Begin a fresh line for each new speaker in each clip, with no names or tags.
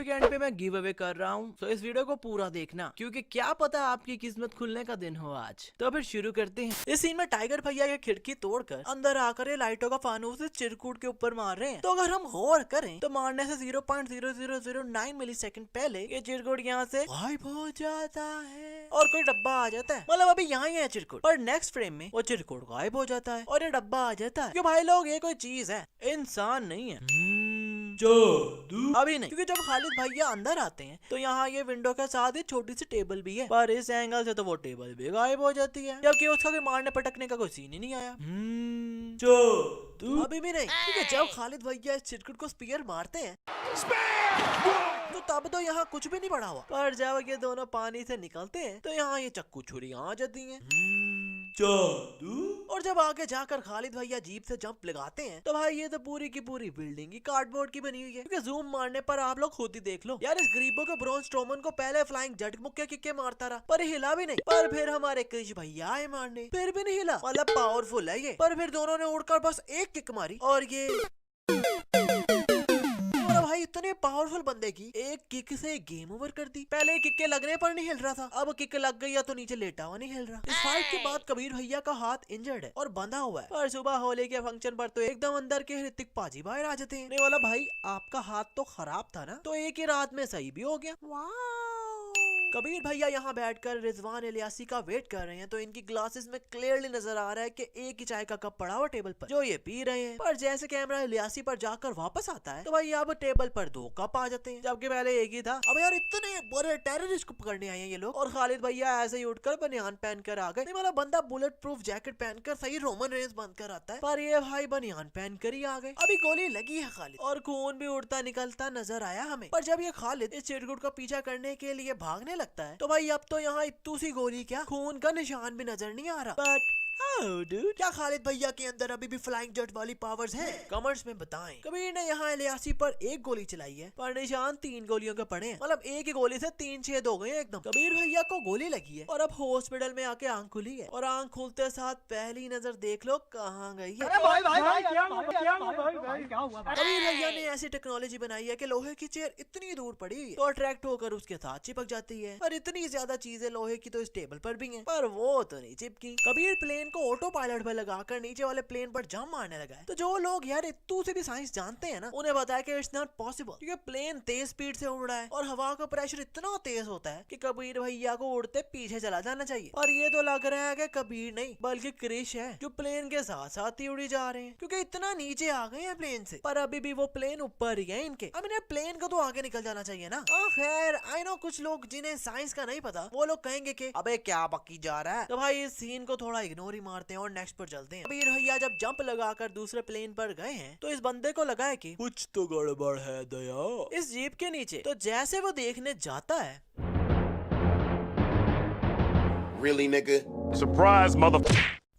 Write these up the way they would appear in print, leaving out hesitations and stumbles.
के एंड पे मैं गिव अवे कर रहा हूँ, तो इस वीडियो को पूरा देखना क्योंकि क्या पता आपकी किस्मत खुलने का दिन हो आज। तो फिर शुरू करते हैं। इस सीन में टाइगर भैया की खिड़की तोड़कर अंदर आकर ये लाइटों का फानूस चिरकुट के ऊपर मार रहे हैं। तो अगर हम गौर करें तो मारने से 0.0009 मिलीसेकंड पहले ये चिरकुट यहाँ से गायब हो जाता है और कोई डब्बा आ जाता है। मतलब अभी यहाँ ही है चिरकुट, पर नेक्स्ट फ्रेम में वो चिरकुट गायब हो जाता है और ये डब्बा आ जाता है। क्यों भाई लोग, ये कोई चीज है, इंसान नहीं है। जादू अभी नहीं, क्योंकि जब खालिद भैया अंदर आते हैं तो यहाँ ये विंडो के साथ ही छोटी सी टेबल भी है, पर इस एंगल से तो वो टेबल भी गायब हो जाती है, जबकि उसका कोई मारने पटकने का कोई सीन ही नहीं आया। जादू अभी भी नहीं, क्योंकि जब खालिद भैया इस चिरकुट को स्पीयर मारते हैं तो तब तो यहाँ कुछ भी नहीं पड़ा हुआ, पर जब ये दोनों पानी से निकलते हैं तो यहाँ ये चक्कू छुरी आ जाती हैं। जादू और जब आगे जाकर खालिद भैया जीप से जंप लगाते हैं तो भाई ये तो पूरी की पूरी बिल्डिंग ही कार्डबोर्ड की बनी हुई है, क्योंकि जूम मारने पर आप लोग खुद ही देख लो यार, इस गरीबों के ब्रॉन स्ट्रोमन को पहले फ्लाइंग जट मुक्के किक्के मारता रहा पर हिला भी नहीं, पर फिर हमारे क्रिश भैया आए मारने, फिर भी नहीं हिला। मतलब पावरफुल है ये, पर फिर दोनों ने उड़कर बस एक किक मारी और ये भाई इतने पावरफुल बंदे की एक किक से गेम ओवर कर दी। पहले किक के लगने पर नहीं हिल रहा था, अब किक लग गई है तो नीचे लेटा हुआ नहीं हिल रहा। इस फाइट के बाद कबीर भैया का हाथ इंजर्ड है और बंधा हुआ है, पर सुबह होली के फंक्शन पर तो एकदम अंदर के ऋतिक पाजी बाहर आ जाते हैं। नहीं वाला भाई, आपका हाथ तो खराब था ना, तो एक ही रात में सही भी हो गया। कबीर भैया यहाँ बैठकर रिजवान इलियासी का वेट कर रहे हैं, तो इनकी ग्लासेस में क्लियरली नजर आ रहा है कि एक ही चाय का कप पड़ा हुआ टेबल पर जो ये पी रहे हैं। पर जैसे कैमरा इलियासी पर जाकर वापस आता है तो भाई अब टेबल पर 2 कप आ जाते हैं, जबकि पहले एक ही था। अब यार इतने बड़े टेररिस्ट को पकड़ने आए हैं ये लोग, और खालिद भैया ऐसे ही उठकर बनियान पहनकर आ गए। वाला बंदा बुलेट प्रूफ जैकेट पहनकर सही रोमन रेंज बनकर आता है, पर ये भाई बनियान पहनकर ही आ गए। अभी गोली लगी है खालिद और खून भी उड़ता निकलता नजर आया हमें, पर जब ये खालिद इस चिरकुट का पीछा करने के लिए भागने लगता है तो भाई अब तो यहाँ इतू सी गोली क्या, खून का निशान भी नजर नहीं आ रहा। बट क्या खालिद भैया के अंदर अभी भी फ्लाइंग जट वाली पावर्स हैं? कमेंट्स में बताएं। कबीर ने यहाँ इलियासी पर एक गोली चलाई है, पर निशान 3 गोलियों के पड़े हैं, मतलब एक ही गोली से 3 छेद हो गए हैं एकदम। कबीर भैया को गोली लगी है और अब हॉस्पिटल में आके आंख खुली है, और आंख खुलते साथ पहली नजर देख लो कहाँ गई है। कबीर भैया ने ऐसी टेक्नोलॉजी बनाई है कि लोहे की चेयर इतनी दूर पड़ी हुई है तो अट्रैक्ट होकर उसके साथ चिपक जाती है, और इतनी ज्यादा चीजें लोहे की तो इस टेबल पर भी हैं, पर वो तो नहीं चिपकी। कबीर प्लेन को ऑटो पायलट पर लगाकर नीचे वाले प्लेन पर जंप मारने लगा है। तो जो लोग यार इतू से भी साइंस जानते हैं ना, उन्हें बताया कि इट्स नॉट पॉसिबल, क्योंकि प्लेन तेज स्पीड से उड़ रहा है और हवा का प्रेशर इतना तेज होता है कि कबीर भैया को उड़ते पीछे चला जाना चाहिए। और ये तो लग रहा है कि कबीर नहीं बल्कि क्रिश है जो प्लेन के साथ साथ ही उड़ी जा रहे हैं, क्योंकि इतना नीचे आ गए हैं प्लेन से, पर अभी भी वो प्लेन ऊपर ही है इनके। अब इन्हें प्लेन को तो आगे निकल जाना चाहिए ना। खैर आई नो कुछ लोग जिन्हें साइंस का नहीं पता वो लोग कहेंगे कि अबे क्या बक्की जा रहा है, तो भाई इस सीन को थोड़ा इग्नोर ही मारते हैं और नेक्स्ट पर चलते हैं। कबीर भैया जब जंप लगाकर दूसरे प्लेन पर गए हैं तो इस बंदे को लगा है कि कुछ तो गड़बड़ है दया इस जीप के नीचे। तो जैसे वो देखने जाता है,
Really, nigga?
Surprise, mother.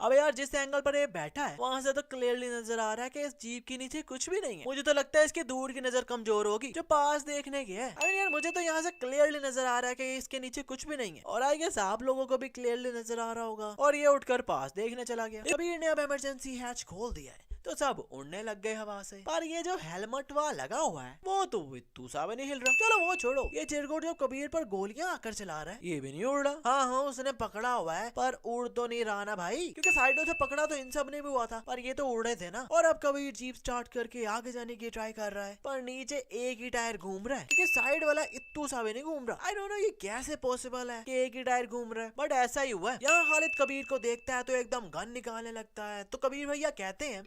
अब यार जिस एंगल पर ये बैठा है वहाँ से तो क्लियरली नजर आ रहा है कि इस जीप के नीचे कुछ भी नहीं है। मुझे तो लगता है इसकी दूर की नजर कमजोर होगी जो पास देखने की है। अरे यार मुझे तो यहाँ से क्लियरली नजर आ रहा है कि इसके नीचे कुछ भी नहीं है, और आई गेस आप लोगों को भी क्लियरली नजर आ रहा होगा। और ये उठकर पास देखने चला गया। कबीर ने अब इमरजेंसी हैच खोल दिया है तो सब उड़ने लग गए हवा से, पर ये जो हेलमेट वहाँ लगा हुआ है वो तो इतू सा भी नहीं हिल रहा। चलो वो छोड़ो, ये चिरकुट जो कबीर पर गोलियां आकर चला रहा है ये भी नहीं उड़ रहा। हाँ उसने पकड़ा हुआ है पर उड़ तो नहीं रहा ना भाई, क्योंकि साइडों से पकड़ा तो इन सब ने भी हुआ था, पर ये तो उड़े थे ना। और अब कबीर जीप स्टार्ट करके आगे जाने की ट्राई कर रहा है, पर नीचे एक ही टायर घूम रहा है, क्योंकि साइड वाला इतू सा भी नहीं घूम रहा। आई डोंट नो ये कैसे पॉसिबल है कि एक ही टायर घूम रहा है, बट ऐसा ही हुआ है। यहाँ खालिद कबीर को देखता है तो एकदम गन निकालने लगता है, तो कबीर भैया कहते हैं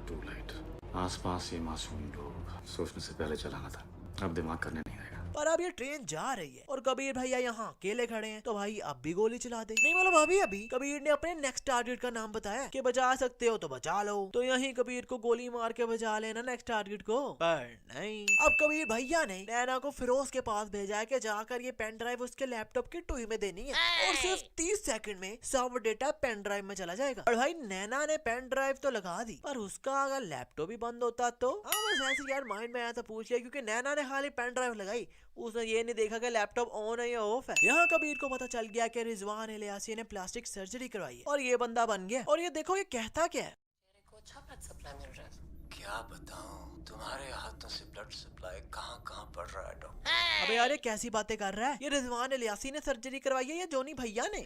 टू लाइट। आसपास ये मासूम लोग सोचने से पहले चलाना था, अब दिमाग करने नहीं आएगा।
पर अब ये ट्रेन जा रही है और कबीर भैया यहाँ अकेले खड़े हैं, तो भाई अब भी गोली चला दे। नहीं मतलब अभी कबीर ने अपने नेक्स्ट टारगेट का नाम बताया कि बचा सकते हो तो बचा लो, तो यही कबीर को गोली मार के बचा लेना नेक्स्ट टारगेट को। पर नहीं, अब कबीर भैया ने नैना को फिरोज के पास भेजा है कि जाकर ये पेन ड्राइव उसके लैपटॉप की टूई में देनी है, और सिर्फ 30 सेकंड में सब डेटा पेन ड्राइव में चला जाएगा। और भाई नैना ने पेन ड्राइव तो लगा दी, पर उसका अगर लैपटॉप भी बंद होता तो बस ऐसे यार माइंड में आया था पूछ लिया, क्योंकि नैना ने खाली पेन ड्राइव लगाई, उसने ये नहीं देखा कि लैपटॉप ऑन है या ऑफ है। यहाँ कबीर को पता चल गया कि रिजवान इलियासी ने प्लास्टिक सर्जरी करवाई है और ये बंदा बन गया। और ये देखो ये कहता क्या है,
को अच्छा ब्लड सप्लाई मिल रहा है।
क्या बताऊं, तुम्हारे हाथों से ब्लड सप्लाई कहाँ कहाँ पड़ रहा है डॉक्टर।
अबे यार ये कैसी बातें कर रहा है? ये रिजवान इलियासी ने सर्जरी करवाई है या जोनी भैया ने?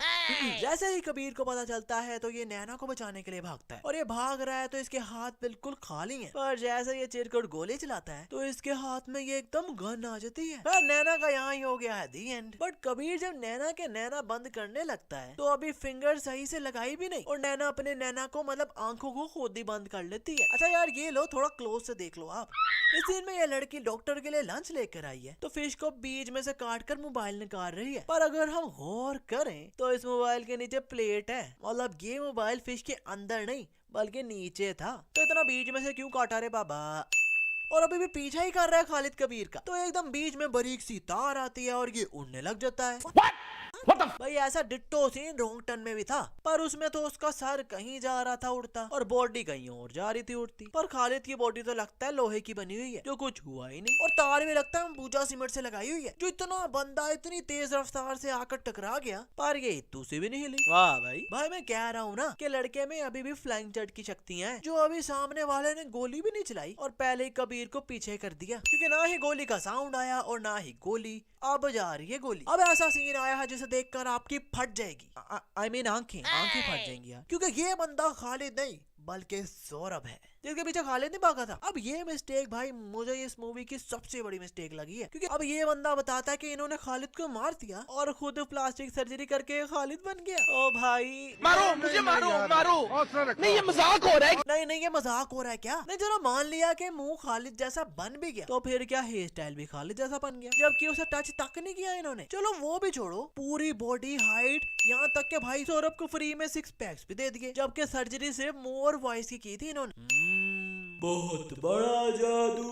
जैसे ही कबीर को पता चलता है तो ये नैना को बचाने के लिए भागता है और ये भाग रहा है तो इसके हाथ बिल्कुल खाली हैं। पर जैसे ये चिरकुट गोली चलाता है तो इसके हाथ में ये एकदम गन आ जाती है। पर नैना का यहाँ ही हो गया है दी एंड। बट कबीर जब नैना के नैना बंद करने लगता है तो अभी फिंगर सही से लगाई भी नहीं और नैना अपने नैना को मतलब आंखों को खुद ही बंद कर लेती है। अच्छा यार ये लो थोड़ा क्लोज से देख लो आप। इस सीन में ये लड़की डॉक्टर के लिए लंच लेकर आई है तो फिश को बीच में से काट कर मोबाइल निकाल रही है। पर अगर हम गौर करें तो इस मोबाइल के नीचे प्लेट है, मतलब ये मोबाइल फिश के अंदर नहीं बल्कि नीचे था। तो इतना बीच में से क्यों काटा रे बाबा? और अभी भी पीछा ही कर रहा है खालिद कबीर का। तो एकदम बीच में बारीक सी तार आती है और ये उड़ने लग जाता है। भाई ऐसा डिट्टो सीन रॉन्ग टर्न में भी था, पर उसमें तो उसका सर कहीं जा रहा था उड़ता और बॉडी कहीं और जा रही थी उड़ती। पर खालिद की बॉडी तो लगता है लोहे की बनी हुई है जो कुछ हुआ ही नहीं, और तार भी लगता है अंबुजा सीमेंट से लगाई हुई है जो इतना बंदा इतनी तेज रफ्तार से आकर टकरा गया पर ये इतू से भी नहीं हिली। वाह भाई मैं कह रहा हूँ ना कि लड़के में अभी भी फ्लाइंग जट की शक्तियां हैं, जो अभी सामने वाले ने गोली भी नहीं चलाई और पहले ही कबीर को पीछे कर दिया, क्योंकि ना ही गोली का साउंड आया और ना ही गोली। अब जा रही है गोली। अब ऐसा सीन आया है जिसे देखकर आपकी फट जाएगी, I mean आंखें फट जाएंगी यार, क्योंकि ये बंदा खालिद नहीं बल्कि सौरभ है जिसके पीछे खालिद नहीं भागा था। अब ये मिस्टेक भाई मुझे इस मूवी की सबसे बड़ी मिस्टेक लगी है, क्योंकि अब ये बंदा बताता है कि इन्होंने खालिद को मार दिया और खुद प्लास्टिक सर्जरी करके खालिद बन गया। ओ भाई
मारो मुझे, मारो नहीं ये मजाक हो रहा है।
नहीं ये मजाक हो रहा है क्या? नहीं चलो मान लिया कि मुंह खालिद जैसा बन भी गया तो फिर क्या हेयर स्टाइल भी खालिद जैसा बन गया, जबकि उसे टच तक नहीं किया इन्होंने। चलो वो भी छोड़ो, पूरी बॉडी हाइट यहाँ तक के भाई सौरभ को फ्री में 6 पैक्स भी दे दिए, जबकि सर्जरी सिर्फ मुंह और वॉइस की थी इन्होंने। बहुत बड़ा जादू।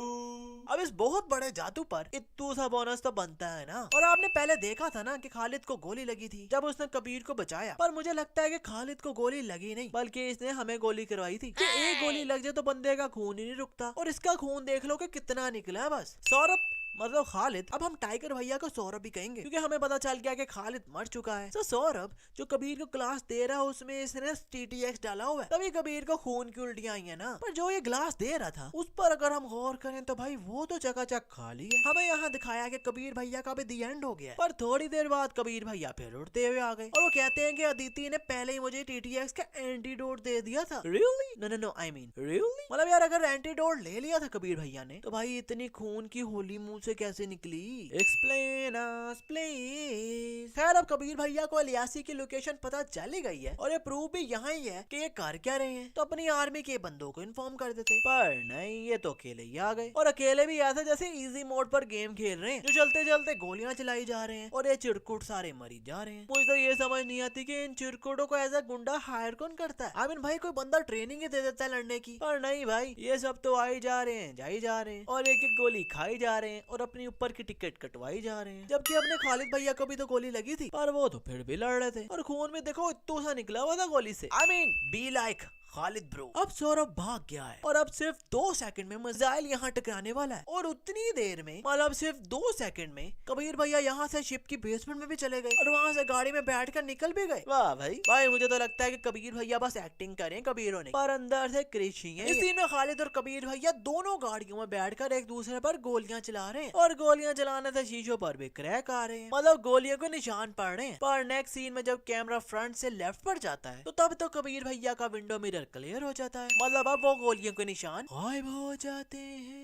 अब इस बहुत बड़े जादू पर इत्तू सा बोनस तो बनता है ना। और आपने पहले देखा था ना कि खालिद को गोली लगी थी जब उसने कबीर को बचाया, पर मुझे लगता है कि खालिद को गोली लगी नहीं बल्कि इसने हमें गोली करवाई थी कि एक गोली लग जाए तो बंदे का खून ही नहीं रुकता, और इसका खून देख लो कि कितना निकला है बस। सौरभ मतलब खालिद, अब हम टाइगर भैया को सौरभ भी कहेंगे क्योंकि हमें पता चल गया कि खालिद मर चुका है। तो सौरभ जो कबीर को ग्लास दे रहा है उसमें इसने TTX डाला हुआ है, तभी कबीर को खून की उल्टियां आई है ना। पर जो ये ग्लास दे रहा था उस पर अगर हम गौर करें तो भाई वो तो चकाचक खाली है। हमें यहाँ दिखाया कि कबीर भैया का भी दी एंड हो गया है, पर थोड़ी देर बाद कबीर भैया फिर उड़ते हुए आ गए और वो कहते हैं कि अदिति ने पहले ही मुझे TTX का एंटीडोट दे दिया था। Really? No I mean really? मतलब यार अगर एंटीडोट ले लिया था कबीर भैया ने तो भाई इतनी खून की होली मुंह से कैसे निकली? Explain us please. खैर अब कबीर भैया को इलियासी की लोकेशन पता चल ही गई है और ये प्रूफ भी यहाँ ही है कि ये कर क्या रहे हैं, तो अपनी आर्मी के बंदों को इन्फॉर्म कर देते। पर नहीं, ये तो अकेले ही आ गए और अकेले भी ऐसा जैसे इजी मोड पर गेम खेल रहे हैं, जो चलते चलते गोलियां चलाई जा रहे हैं और ये चिरकुट सारे मरी जा रहे हैं। मुझे तो ये समझ नहीं आती कि इन चिरकुटों को एज अ गुंडा हायर कौन करता है। आई मीन भाई कोई बंदा ट्रेनिंग ही दे देता है लड़ने की, पर नहीं भाई ये सब तो आई जा रहे हैं जाई जा रहे हैं और एक एक गोली खाई जा रहे हैं और अपनी ऊपर की टिकट कटवाई जा रहे हैं। जबकि अपने खालिद भैया को भी तो गोली लगी थी पर वो तो फिर भी लड़ रहे थे और खून में देखो इतना सा निकला हुआ था गोली से। I mean be like Khalid bro. अब सौरभ भाग गया है और अब सिर्फ 2 सेकंड में मिसाइल यहाँ टकराने वाला है और उतनी देर में मतलब सिर्फ 2 सेकंड में कबीर भैया यहाँ से शिप की बेसमेंट में भी चले गए और वहाँ से गाड़ी में बैठकर निकल भी गए। वाह भाई मुझे तो लगता है कि कबीर भैया बस एक्टिंग करें कबीरों ने, पर अंदर से क्रिशिंग है। इसी में खालिद और कबीर भैया दोनों गाड़ियों में बैठकर एक दूसरे पर गोलियां चला रहे हैं और गोलियां चलाने से शीशों पर भी क्रैक आ रहे हैं, मतलब गोलियों को निशान पड़ रहे हैं। पर नेक्स्ट सीन में जब कैमरा फ्रंट से लेफ्ट पर जाता है तो तब तो कबीर भैया का विंडो मिरर क्लियर हो जाता है, मतलब अब वो गोलियों के निशान गायब हो जाते हैं।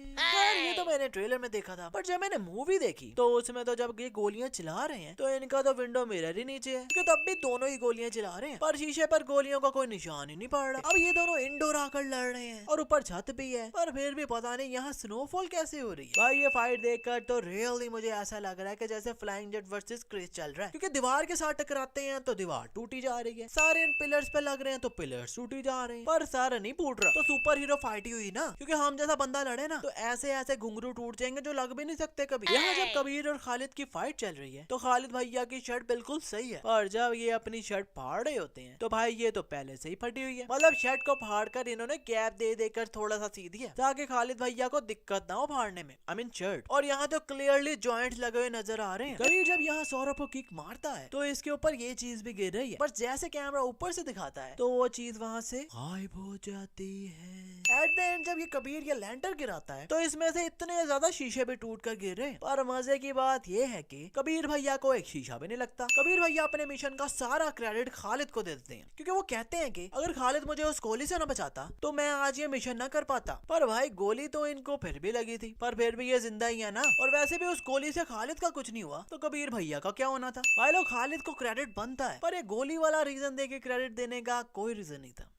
ये तो मैंने ट्रेलर में देखा था, पर जब मैंने मूवी देखी तो उसमें तो जब ये गोलियां चला रहे हैं तो इनका तो विंडो मिरर ही नीचे है, क्योंकि तब भी दोनों ही गोलियां चला रहे हैं पर शीशे पर गोलियों का कोई निशान ही नहीं पड़ रहा। अब ये दोनों इंडोर आकर लड़ रहे हैं और ऊपर छत भी है, पर फिर भी पता नहीं यहाँ स्नोफॉल कैसे हो रही है। भाई ये फाइट देखकर तो रियली मुझे ऐसा लग रहा है कि जैसे फ्लाइंग जेट वर्सेस क्रिस चल रहा है, क्योंकि दीवार के साथ टकराते हैं तो दीवार टूटी जा रही है, सारे इन पिलर्स पे लग रहे हैं तो पिलर्स टूटी जा रहे हैं, पर सारा नहीं फूट रहा। तो सुपर हीरो फाइट ही हुई ना, क्योंकि हम जैसा बंदा लड़े ना तो ऐसे ऐसे घुंघरू टूट जाएंगे जो लग भी नहीं सकते कभी। यहाँ जब कबीर और खालिद की फाइट चल रही है तो खालिद भैया की शर्ट बिल्कुल सही है, और जब ये अपनी शर्ट फाड़ रहे होते हैं तो भाई ये तो पहले से ही फटी हुई है, मतलब शर्ट को फाड़ कर इन्होंने गैप दे देकर थोड़ा सा सी दिया ताकि खालिद भैया को दिक्कत ना हो फाड़ने में, आई मीन शर्ट। और यहाँ तो क्लियरली जॉइंट्स लगे हुए नजर आ रहे हैं। कबीर जब यहाँ सौरभ को किक मारता है तो इसके ऊपर ये चीज भी गिर रही है, पर जैसे कैमरा ऊपर से दिखाता है तो वो चीज वहाँ से गायब हो जाती है। एट द एंड जब ये कबीर ये लैंटर गिराता है तो इसमें से इतने ज्यादा शीशे भी टूट कर गिर रहे हैं। पर मजे की बात ये है कि कबीर भैया को एक शीशा भी नहीं लगता। कबीर भैया अपने मिशन का सारा क्रेडिट खालिद को दे देते हैं, क्योंकि वो कहते हैं कि अगर खालिद मुझे उस गोली से न बचाता तो मैं आज ये मिशन न कर पाता। पर भाई गोली तो इनको फिर भी लगी थी, पर फिर भी ये जिंदा ही है ना। और वैसे भी उस गोली से खालिद का कुछ नहीं हुआ, तो कबीर भैया का क्या होना था। भाई लोग खालिद को क्रेडिट बनता है, पर ये गोली वाला रीजन दे के क्रेडिट देने का कोई रीजन नहीं था।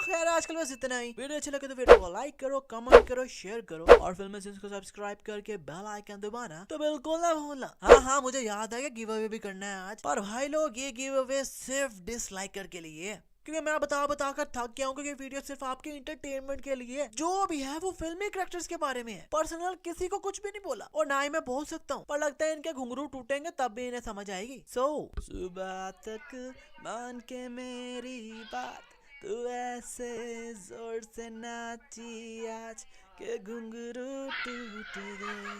खैर आजकल बस इतना ही। वीडियो अच्छा लगे तो वीडियो को लाइक करो, कमेंट करो, शेयर करो और फिल्म सीन्स को सब्सक्राइब करके बेल आइकन दबाना तो बिल्कुल ना भूलना। हाँ मुझे याद है कि गिव अवे भी करना है आज। पर भाई लोग ये गिव अवे सिर्फ डिसलाइकर के लिए है, क्योंकि मैं बता कर थक गया हूँ कि वीडियो सिर्फ आपके इंटरटेनमेंट के लिए है। जो भी है वो फिल्मी कैरेक्टर्स के बारे में है। पर्सनल किसी को कुछ भी नहीं बोला और ना ही मैं बोल सकता हूँ, पर लगता है इनके घुंघरू टूटेंगे तब भी इन्हें समझ आएगी। सुबह तक मान के मेरी बात, तू ऐसे जोर से नाची आज के घुंघरू टूट गए।